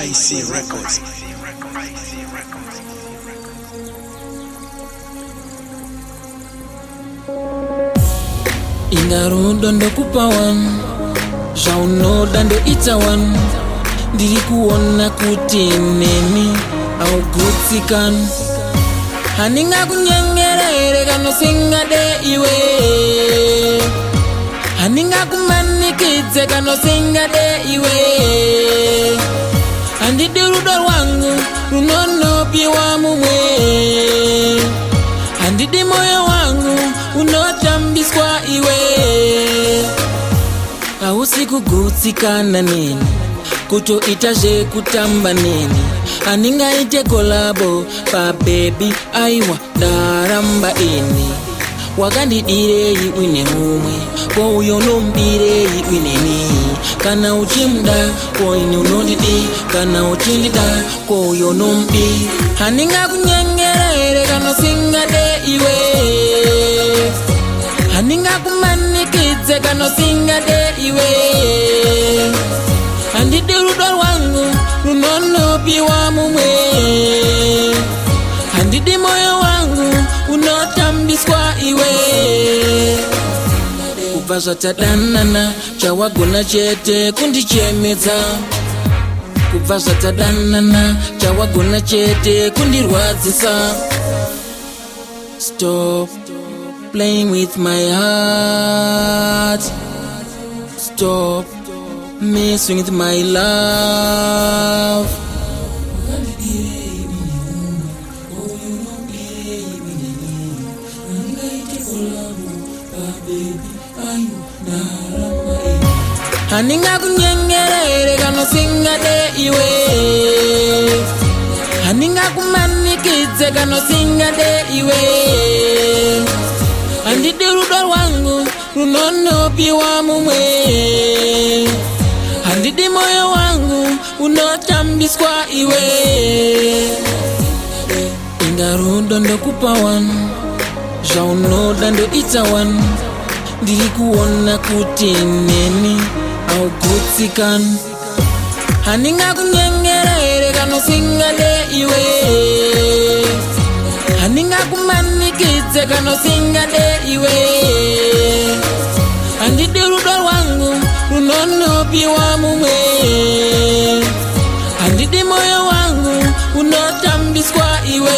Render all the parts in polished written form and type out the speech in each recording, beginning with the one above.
IC Records. Ingarundo ndo kupa one, jaunoda ndo ita one. Ndiri kuona kuti neni au kutsikan. Haninga kunyengerere kano singade iwe. Haninga kumanikidze kano singade iwe. Andidi rudor wangu runono piwa mumwe. Andidi moyo wangu unotambiswa iwe. Ausiku gutsikana nini, kuto itaje kutamba nini. Aninga ite kolabo pa baby aiwa daramba ini. Wakandi direi wine mumwe, kwa uyo lombirei wine ni. Kana uchimda, kwa inu nondidi. Kana uchindida, kwa uyo lombi. Haninga kunyengerere kano singade iwe. Haninga kumanikidze kano singade iwe. Andidi rudor wangu runono piwa mumwe. Andidi moyo wangu unotambiswa iwe. Kuvaza tadanana chawagona chete kundichemedza. Kuvaza tadanana chawagona chete kundirwadzisa. Stop playing with my heart. Stop messing with my love. Haninga kunyengerere kano singade iwe. Haninga kumanikidze kano singade iwe. Andidi rudor wangu runono piwa mumwe. Andidi moyo wangu unotambiswa iwe. Ingarundo ndo kupa one, jaunoda ndo ita one. Ndiri kuona kuti neni au kutsikan. Haninga kunyengerere kano singade iwe. Haninga kumanikidze kano singade iwe. Andidi rudor wangu runono piwa mumwe. Andidi moyo wangu unotambiswa iwe.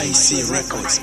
IC Records.